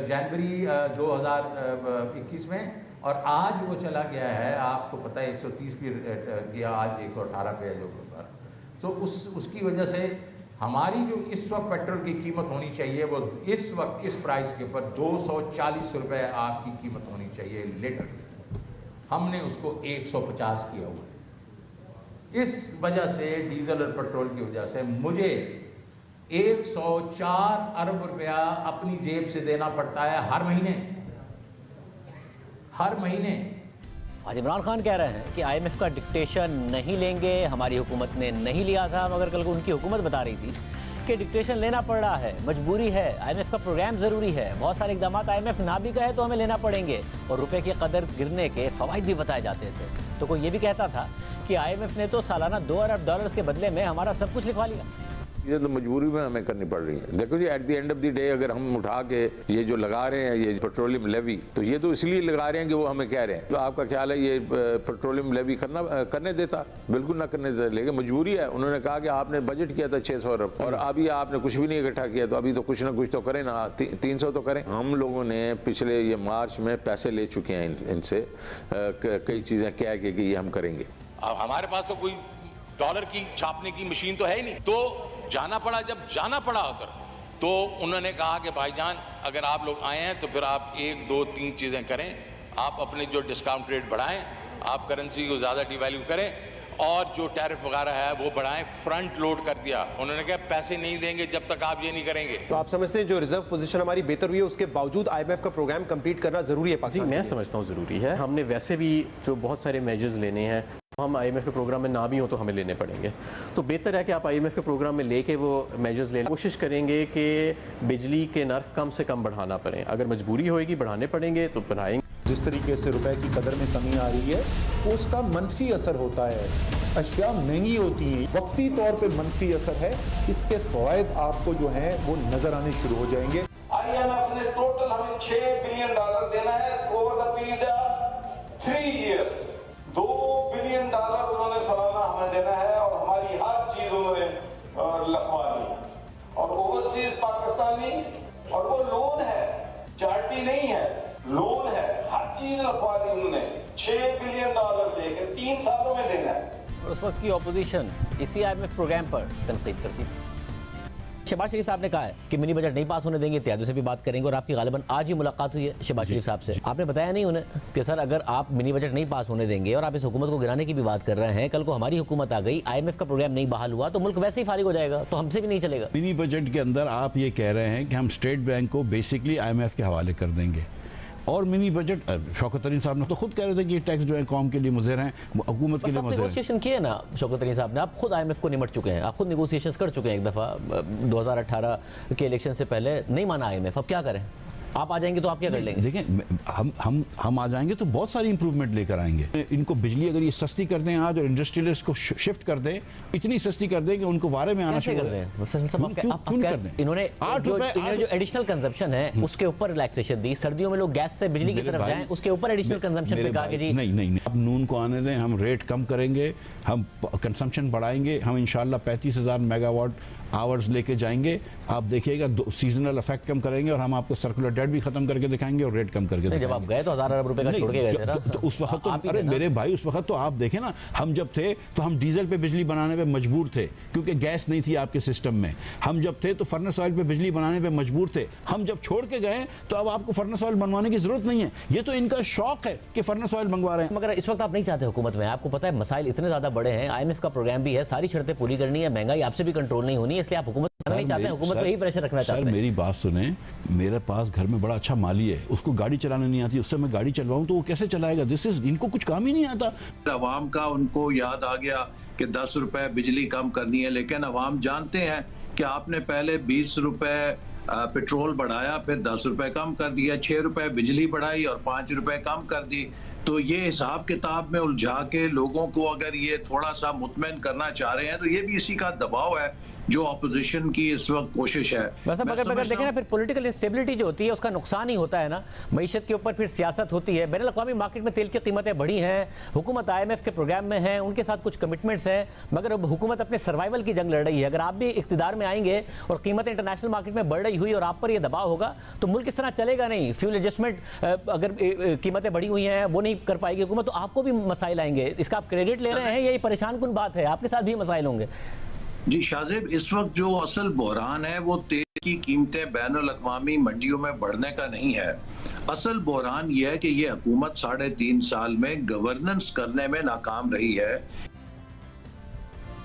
I: जनवरी 2021 में, और आज वो चला गया है, आपको पता है 130 पे गया, आज 118 पे है जो। तो उसकी वजह से हमारी जो इस वक्त पेट्रोल की कीमत होनी चाहिए वो इस वक्त इस प्राइस के ऊपर 240 रुपये आपकी कीमत होनी चाहिए लीटर। हमने उसको 150 किया हुआ है। इस वजह से डीजल और पेट्रोल की वजह से मुझे 104 अरब रुपया अपनी जेब से देना पड़ता है हर महीने।
A: आज इमरान खान कह रहे हैं कि IMF का डिक्टेशन नहीं लेंगे, हमारी हुकूमत ने नहीं लिया था, मगर कल को उनकी हुकूमत बता रही थी कि डिक्टेशन लेना पड़ रहा है, मजबूरी है, IMF का प्रोग्राम ज़रूरी है, बहुत सारे इकदाम IMF ना भी कहे तो हमें लेना पड़ेंगे, और रुपए की कदर गिरने के फ़वाइद भी बताए जाते थे। तो कोई ये भी कहता था कि IMF ने तो सालाना $2 अरब के बदले में हमारा सब कुछ लिखवा लिया।
H: ये तो मजबूरी में हमें करनी पड़ रही है। देखो जी, at the end of the day अगर हम उठा के ये जो लगा रहे हैं ये पेट्रोलियम लेवी, तो ये तो इसलिए लगा रहे हैं कि वो हमें कह रहे हैं। तो आपका ख्याल है ये पेट्रोलियम लेवी करने देता? बिल्कुल ना करने देता, लेकिन मजबूरी है। उन्होंने कहा कि आपने बजट किया था 600 अरब और अभी आपने कुछ भी नहीं इकट्ठा किया, तो अभी तो कुछ ना कुछ तो करें ना, 300 तो करें। हम लोगों ने पिछले ये मार्च में पैसे ले चुके हैं इनसे, कई चीज़ें कह के कि ये हम करेंगे।
J: अब हमारे पास तो कोई डॉलर की छापने की मशीन तो है ही नहीं, तो जाना पड़ा। जब जाना पड़ा उधर, तो उन्होंने कहा कि भाईजान अगर आप लोग आए हैं तो फिर आप 1, 2, 3 चीज़ें करें। आप अपने जो डिस्काउंट रेट बढ़ाएं, आप करेंसी को ज़्यादा डिवैल्यू करें, और जो टैरिफ वगैरह है वो बढ़ाएं। फ्रंट लोड कर दिया। उन्होंने कहा पैसे नहीं देंगे जब तक आप ये नहीं करेंगे।
K: तो आप समझते हैं जो रिजर्व पोजीशन हमारी बेहतर हुई है, उसके बावजूद IMF का प्रोग्राम कंप्लीट करना जरूरी है?
L: जी, मैं समझता हूँ ज़रूरी है। हमने वैसे भी जो बहुत सारे मेजर्स लेने हैं, हम IMF के प्रोग्राम में ना भी हो तो हमें लेने पड़ेंगे। तो बेहतर है कि आप IMF के प्रोग्राम में लेके वो मेजर्स लेना कोशिश करेंगे कि बिजली के नर्ख कम से कम बढ़ाना पड़े। अगर मजबूरी होएगी बढ़ाने पड़ेंगे तो बढ़ाएंगे।
M: जिस तरीके से रुपए की कदर में कमी आ रही है, उसका मनफी असर होता है। अशिया महंगी होती हैं, वक्ती तौर पे मनफी असर है। इसके फ़वाइद आपको जो है वो नजर आने शुरू हो जाएंगे।
N: IMF ने टोटल हमें $6 बिलियन देना है over the period 3 year. $2 billion उन्होंने सालाना हमें देना है, और हमारी हर चीज उन्होंने लखवा दी। और ओवरसीज पाकिस्तानी, और वो लोन है, चार्टी नहीं है, लोन है, हर चीज लखवा दी उन्होंने। $6 बिलियन देके 3 सालों में देना है।
A: और उस वक्त की ऑपोजिशन इसी IMF प्रोग्राम पर तनकीद करती थी। शहबाज शरीफ साहब ने कहा है कि मिनी बजट नहीं पास होने देंगे। इत्यादि से भी बात करेंगे, और आपकी गालिबन आज ही मुलाकात हुई है शहबाज शरीफ साहब से। आपने बताया नहीं उन्हें कि सर अगर आप मिनी बजट नहीं पास होने देंगे और आप इस हुकूमत को गिराने की भी बात कर रहे हैं, कल को हमारी हुकूमत आ गई, IMF का प्रोग्राम नहीं बहाल हुआ तो मुल्क वैसे ही फारिग हो जाएगा, तो हमसे भी नहीं चलेगा।
O: मिनी बजट के अंदर आप ये कह रहे हैं कि हम स्टेट बैंक को बेसिकली IMF के हवाले कर देंगे, और मिनी बजट शौकत तरीन साहब ने तो खुद कह रहे थे कि ये टैक्स जो है कौम के लिए मुज़र हैं, हुकूमत के लिए मुज़र हैं।
A: नेगोशिएशन किए ना शौकत तरीन साहब ने, आप खुद IMF को निमट चुके हैं, आप खुद नेगोशिएशंस कर चुके हैं। एक दफ़ा 2018 के इलेक्शन से पहले नहीं माना IMF, अब क्या करें? आप आ जाएंगे तो आप क्या कर लेंगे?
O: देखें, हम आ जाएंगे तो बहुत सारी इंप्रूवमेंट लेकर आएंगे। इनको बिजली अगर ये सस्ती कर दें आज और इंडस्ट्रियलिस्ट को शिफ्ट कर दें, इतनी सस्ती कर दें कि उनको वारे में आना शुरू कर दें।
A: इन्होंने जो एडिशनल कंजम्पशन है उसके ऊपर रिलैक्सेशन दी, सर्दियों में लोग गैस से बिजली की तरफ जाएं, उसके ऊपर एडिशनल कंजम्पशन पे कहा कि जी
O: नहीं, अब नून को आने दें, हम रेट कम करेंगे, हम कंजम्पशन बढ़ाएंगे, हम इंशाल्लाह 35,000 मेगावाट आवर्स लेके जाएंगे। आप देखिएगा सीजनल इफेक्ट कम करेंगे और हम आपको सर्कुलर डेट भी खत्म करके दिखाएंगे और रेट कम करके दिखाएंगे।
A: जब आप गए तो 1,000 अरब रुपए का छोड़ के गए थे ना,
O: तो उस वक्त तो अरे मेरे भाई, उस वक्त तो आप देखें ना, हम जब थे तो हम डीजल पे बिजली बनाने पे मजबूर थे क्योंकि गैस नहीं थी आपके सिस्टम में। हम जब थे तो फर्नेस ऑयल पे बिजली बनाने पे मजबूर थे। हम जब छोड़ के गए तो अब आपको फर्नेस ऑयल बनवाने की जरूरत नहीं है। ये तो इनका शौक है कि फर्नेस ऑयल मंगवा रहे हैं।
A: मगर इस वक्त आप नहीं चाहते हुकूमत में, आपको पता है मसाइल इतने ज्यादा बड़े हैं, IMF का प्रोग्राम भी है, सारी शर्तें पूरी करनी है, महंगाई आपसे भी कंट्रोल नहीं होनी है, इसलिए आप हुकूमत नहीं चाहते हैं, हुकूमत पे ही प्रेशर रखना चाहते हैं।
O: मेरी बात सुने, मेरे पास घर में बड़ा अच्छा माली है, उसको गाड़ी चलाने नहीं आती, उससे मैं गाड़ी चलवाऊं तो वो कैसे चलाएगा? इनको कुछ काम ही नहीं आता।
P: अवाम का उनको याद आ गया कि 10 रुपए बिजली कम करनी है, लेकिन अवाम जानते हैं कि आपने पहले 20 रुपए पेट्रोल बढ़ाया, फिर 10 रुपए कम कर दिया, 6 रुपए बिजली बढ़ाई और 5 रुपए कम कर दी। तो ये हिसाब किताब में उलझा के लोगों को अगर ये थोड़ा सा मुतमईन करना चाह रहे हैं तो ये भी इसी का दबाव है जो अपोजिशन की इस वक्त कोशिश है।
A: वैसे अगर देखें ना, फिर पॉलिटिकल इंस्टेबिलिटी जो होती है उसका नुकसान ही होता है ना, मईशत के ऊपर फिर सियासत होती है। बैनुल अक़वामी मार्केट में तेल की कीमतें बढ़ी हैं, हुकूमत IMF के प्रोग्राम में है, उनके साथ कुछ कमिटमेंट्स हैं, मगर अब हुकूमत अपने सर्वाइवल की जंग लड़ रही है। अगर आप भी इक़्तिदार में आएंगे और कीमतें इंटरनेशनल मार्केट में बढ़ रही हुई और आप पर यह दबाव होगा तो मुल्क इस तरह चलेगा नहीं। फ्यूल एडजस्टमेंट अगर कीमतें बढ़ी हुई हैं वो नहीं कर पाएगी हुकूमत, तो आपको भी मसाइल आएंगे। इसका आप क्रेडिट ले रहे हैं, यही परेशान कुन बात है, आपके साथ भी मसाइल होंगे।
P: जी शाहजेब, इस वक्त जो असल बहरान है वो तेल की कीमतें बैनुल अक़वामी मंडियों में बढ़ने का नहीं है। असल बहरान यह है कि ये हुकूमत 3.5 साल में गवर्नेंस करने में नाकाम रही है।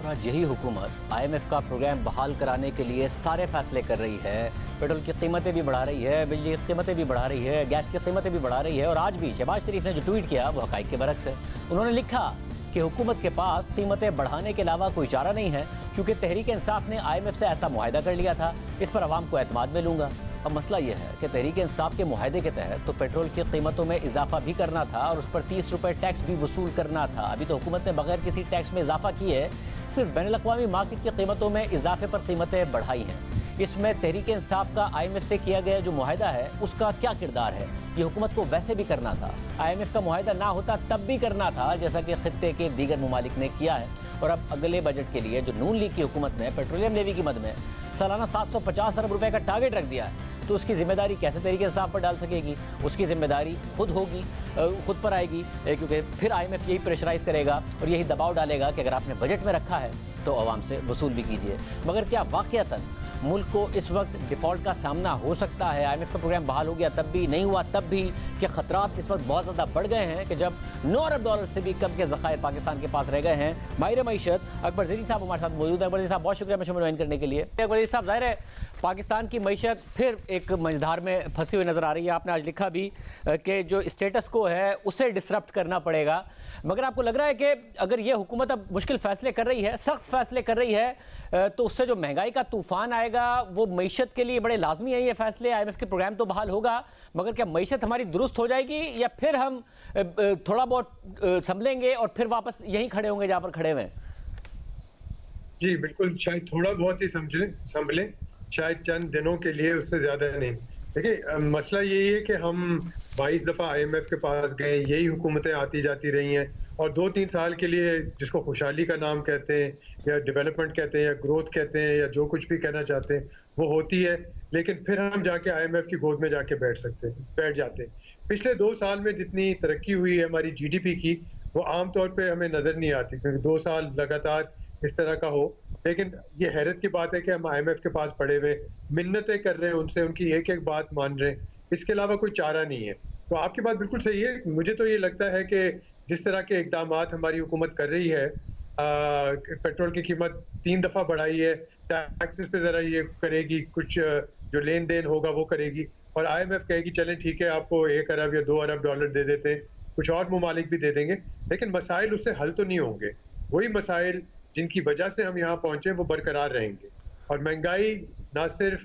A: और आज यही हुकूमत IMF का प्रोग्राम बहाल कराने के लिए सारे फैसले कर रही है। पेट्रोल की कीमतें भी बढ़ा रही है, बिजली की कीमतें भी बढ़ा रही है, गैस की कीमतें भी बढ़ा रही है। और आज भी शहबाज शरीफ ने जो ट्वीट किया वो हक़ाइक़ के बरक्स है। उन्होंने लिखा कि हुकूमत के पास कीमतें बढ़ाने के अलावा कोई चारा नहीं है क्योंकि तहरीक इंसाफ ने IMF से ऐसा मुआहदा कर लिया था, इस पर अवाम को एतमाद में लूँगा। अब मसला यह है कि तहरीक इंसाफ के मुआहदे के तहत तो पेट्रोल की कीमतों में इजाफा भी करना था और उस पर 30 रुपये टैक्स भी वसूल करना था। अभी तो हुकूमत ने बगैर किसी टैक्स में इजाफा किए सिर्फ बैनुल अक़वामी मार्केट की कीमतों में इजाफे पर कीमतें बढ़ाई हैं। इसमें तहरीक इंसाफ का IMF से किया गया जो मुआहदा है उसका क्या किरदार है? ये हुकूमत को वैसे भी करना था, IMF का मुआहदा ना होता तब भी करना था, जैसा कि खित्ते के दीगर ममालिक ने किया है। और अब अगले बजट के लिए जो नून लीग की हुकूमत ने पेट्रोलियम लेवी की मद में सालाना 750 अरब रुपए का टारगेट रख दिया है, तो उसकी जिम्मेदारी कैसे तरीके इंसाफ पर डाल सकेगी? उसकी जिम्मेदारी खुद होगी, खुद पर आएगी, क्योंकि फिर IMF यही प्रेशराइज करेगा और यही दबाव डालेगा कि अगर आपने बजट में रखा है तो आवाम से वसूल भी कीजिए। मगर क्या वाकईतन मुल्क को इस वक्त डिफ़ॉल्ट का सामना हो सकता है? IMF का प्रोग्राम बहाल हो गया तब भी, नहीं हुआ तब भी, कि ख़तरात इस वक्त बहुत ज़्यादा बढ़ गए हैं कि जब 9 अरब डॉलर से भी कम के ज़खायर पाकिस्तान के पास रह गए हैं। माहिर मईशत अकबर ज़रीन साहब हमारे साथ मौजूद है। अकबर जी साहब बहुत शुक्रिया मशवरा ज्वाइन करने के लिए। अकबर जी साहब, ज़ाहिर है पाकिस्तान की मईशत फिर एक मझधार में फंसी हुई नज़र आ रही है। आपने आज लिखा भी कि जो स्टेटस को है उसे डिसरप्ट करना पड़ेगा, मगर आपको लग रहा है कि अगर ये हुकूमत अब मुश्किल फ़ैसले कर रही है, सख्त फ़ैसले कर रही है, तो उससे जो महंगाई का तूफ़ान आएगा वो मईशत के लिए बड़े लाजमी है। ये फैसले IMF के प्रोग्राम तो बहाल होगा, मगर क्या मईशत हमारी दुरुस्त हो जाएगी या फिर हम थोड़ा बहुत संभलेंगे और फिर वापस यहीं खड़े होंगे जहाँ पर खड़े हुए हैं?
Q: जी बिल्कुल, शायद थोड़ा बहुत ही संभलें, शायद चंद दिनों के लिए, उससे ज़्यादा नहीं। देखिए मसला यही है कि हम 22 दफ़ा IMF के पास गए, यही हुकूमतें आती जाती रही हैं और 2-3 साल के लिए जिसको खुशहाली का नाम कहते हैं या डेवलपमेंट कहते हैं या ग्रोथ कहते हैं या जो कुछ भी कहना चाहते हैं वो होती है, लेकिन फिर हम जाके IMF की गोद में जाके बैठ जाते हैं। पिछले 2 साल में जितनी तरक्की हुई है हमारी GDP की, वो आमतौर पर हमें नज़र नहीं आती क्योंकि 2 साल लगातार इस तरह का हो। लेकिन ये हैरत की बात है कि हम IMF के पास पड़े हुए मिन्नतें कर रहे हैं उनसे, उनकी एक एक बात मान रहे हैं, इसके अलावा कोई चारा नहीं है। तो आपकी बात बिल्कुल सही है। मुझे तो ये लगता है कि जिस तरह के इकदाम हमारी हुकूमत कर रही है, पेट्रोल की कीमत 3 दफ़ा बढ़ाई है, टैक्सेस पे ज़रा ये करेगी, कुछ जो लेन देन होगा वो करेगी, और IMF कहेगी चलें ठीक है आपको 1 अरब या 2 अरब डॉलर दे देते हैं, कुछ और ममालिक भी दे देंगे, लेकिन मसाइल उससे हल तो नहीं होंगे। वही मसाइल जिनकी वजह से हम यहाँ पहुँचे वो बरकरार रहेंगे। और महंगाई ना सिर्फ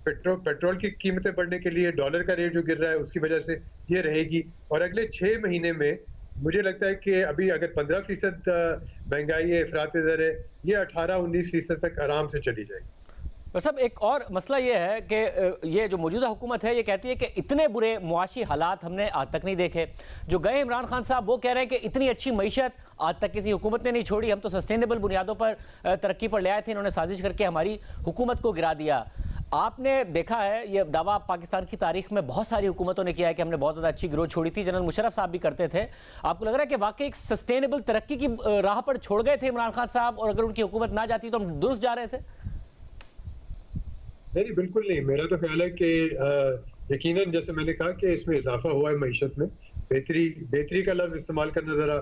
Q: पेट्रोल की कीमतें बढ़ने के लिए डॉलर का रेट जो गिर रहा है उसकी वजह से ये रहेगी। और अगले 6 महीने में मुझे लगता है कि अभी अगर 15% महंगाई है, इफरात दर है, ये 18-19% तक आराम से चली जाएगी।
A: पर साहब एक और मसला ये है कि ये जो मौजूदा हुकूमत है ये कहती है कि इतने बुरे मुआशी हालात हमने आज तक नहीं देखे। जो गए इमरान खान साहब वो कह रहे हैं कि इतनी अच्छी मईशत आज तक किसी हुकूमत ने नहीं छोड़ी, हम तो सस्टेनेबल बुनियादों पर तरक्की पर ले आए थे, इन्होंने साजिश करके हमारी हुकूमत को गिरा दिया। आपने देखा है ये दावा पाकिस्तान की तारीख में बहुत सारी हुकूमतों ने किया है कि हमने बहुत ज़्यादा अच्छी ग्रोथ छोड़ी थी, जनरल मुशर्रफ साहब भी करते थे। आपको लग रहा है कि वाकई एक सस्टेनेबल तरक्की की राह पर छोड़ गए थे इमरान खान साहब, और अगर उनकी हुकूमत ना जाती तो हम दुरुस्त जा रहे थे?
Q: नहीं, बिल्कुल नहीं। मेरा तो ख्याल है कि यकीनन जैसे मैंने कहा कि इसमें इजाफा हुआ है मईशत में। बेहतरी का लफ्ज़ इस्तेमाल करना ज़रा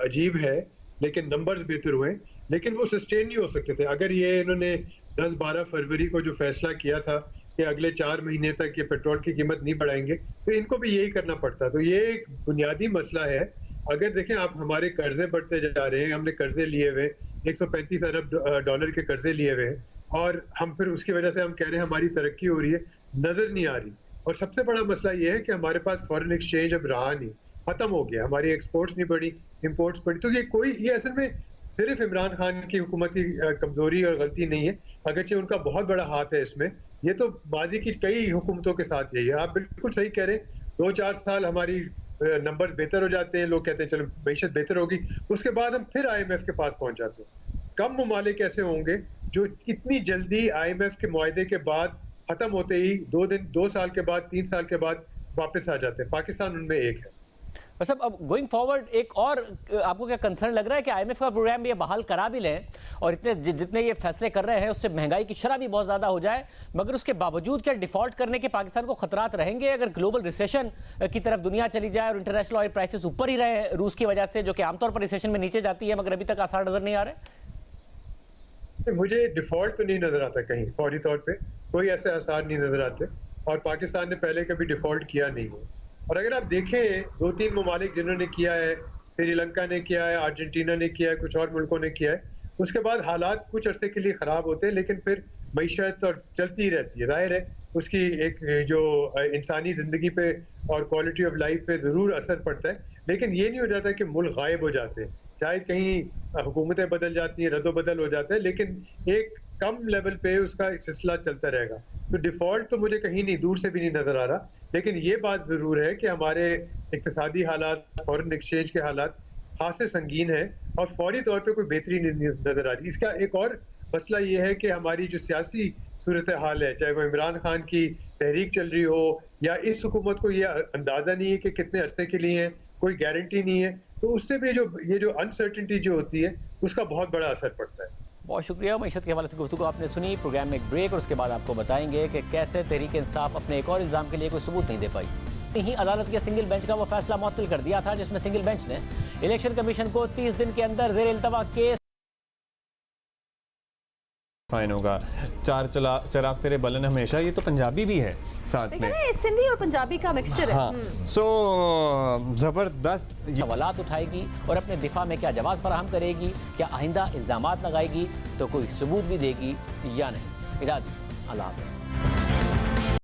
Q: अजीब है, लेकिन नंबर्स बेहतर हुए, लेकिन वो सस्टेन नहीं हो सकते थे। अगर ये इन्होंने 10-12 फरवरी को जो फैसला किया था कि अगले 4 महीने तक ये पेट्रोल की कीमत नहीं बढ़ाएंगे, तो इनको भी यही करना पड़ता। तो ये एक बुनियादी मसला है। अगर देखें आप, हमारे कर्जे बढ़ते जा रहे हैं, हमने कर्जे लिए हुए 135 अरब डॉलर के कर्जे लिए हुए हैं, और हम फिर उसकी वजह से हम कह रहे हैं हमारी तरक्की हो रही है, नजर नहीं आ रही। और सबसे बड़ा मसला ये है कि हमारे पास फॉरेन एक्सचेंज अब रहा नहीं, खत्म हो गया। हमारी एक्सपोर्ट्स नहीं बढ़ी, इंपोर्ट्स बढ़ी। तो ये असल में सिर्फ इमरान खान की हुकूमत की कमजोरी और गलती नहीं है, अगरचे उनका बहुत बड़ा हाथ है इसमें। ये तो माजी की कई हुकूमतों के साथ यही है। आप बिल्कुल सही कह रहे हैं, 2-4 साल हमारी नंबर बेहतर हो जाते हैं, लोग कहते हैं चलो मईशत बेहतर होगी, उसके बाद हम फिर IMF के पास पहुंच जाते हैं। कम ममालिक ऐसे होंगे जो इतनी जल्दी IMF के मुआहदे के बाद खत्म होते ही 2 साल के बाद, 3 साल के बाद वापस आ जाते हैं। पाकिस्तान उनमें एक है।
A: बस अब गोइंग फॉरवर्ड एक और आपको क्या कंसर्न लग रहा है कि IMF का प्रोग्राम ये बहाल करा भी लें और इतने जितने ये फैसले कर रहे हैं उससे महंगाई की शरह भी बहुत ज़्यादा हो जाए, मगर उसके बावजूद क्या डिफॉल्ट करने के पाकिस्तान को खतरात रहेंगे अगर ग्लोबल रिसेशन की तरफ दुनिया चली जाए और इंटरनेशनल ऑयल प्राइसेस ऊपर ही रहे रूस की वजह से, जो कि आमतौर पर रिसेशन में नीचे जाती है, मगर अभी तक आसार नजर नहीं आ रहे?
Q: मुझे डिफॉल्ट तो नहीं नजर आता कहीं, फौरी तौर पे कोई ऐसे आसार नहीं नजर आते, और पाकिस्तान ने पहले कभी डिफॉल्ट किया नहीं है। और अगर आप देखें 2-3 ममालिक जिन्होंने किया है, श्रीलंका ने किया है, अर्जेंटीना ने किया है, कुछ और मुल्कों ने किया है, उसके बाद हालात कुछ अरसे के लिए खराब होते हैं, लेकिन फिर मईशत और चलती रहती है। जाहिर है उसकी एक जो इंसानी जिंदगी पे और क्वालिटी ऑफ लाइफ पे जरूर असर पड़ता है, लेकिन ये नहीं हो जाता कि मुल्क गायब हो जाते हैं। शायद कहीं हुकूमतें बदल जाती हैं, रद्दोबदल हो जाता है, लेकिन एक कम लेवल पे उसका एक सिलसिला चलता रहेगा। तो डिफॉल्ट तो मुझे कहीं नहीं, दूर से भी नहीं नजर आ रहा, लेकिन ये बात जरूर है कि हमारे इक्तिसादी हालात, फॉरेन एक्सचेंज के हालात खासे संगीन है और फौरी तौर पे कोई बेहतरी नहीं नजर आ रही। इसका एक और मसला ये है कि हमारी जो सियासी सूरत हाल है, चाहे वो इमरान खान की तहरीक चल रही हो या इस हुकूमत को ये अंदाजा नहीं है कि कितने अरसे के लिए है, कोई गारंटी नहीं है, तो उससे भी ये जो अनसर्टिनिटी जो होती है उसका बहुत बड़ा असर पड़ता है।
A: बहुत शुक्रिया। मईशत के हवाले से गुफ्तगू आपने सुनी। प्रोग्राम में एक ब्रेक और उसके बाद आपको बताएंगे कि कैसे तहरीक इंसाफ अपने एक और इल्ज़ाम के लिए कोई सबूत नहीं दे पाई। ही अदालत के सिंगल बेंच का वो फैसला मुअत्तल कर दिया था जिसमें सिंगल बेंच ने इलेक्शन कमीशन को 30 दिन के अंदर ज़ेर इल्तवा केस
R: फाइन होगा। चार चराग तेरे बलन हमेशा, ये तो पंजाबी भी है साथ में,
S: सिंधी और पंजाबी का मिक्सचर है।
R: हाँ। सो जबरदस्त
A: सवालात उठाएगी और अपने दिफा में क्या जवाब फराहम करेगी, क्या आइंदा इल्ज़ामात लगाएगी, तो कोई सबूत भी देगी या नहीं। इजाज़त, अल्लाह हाफ़िज़।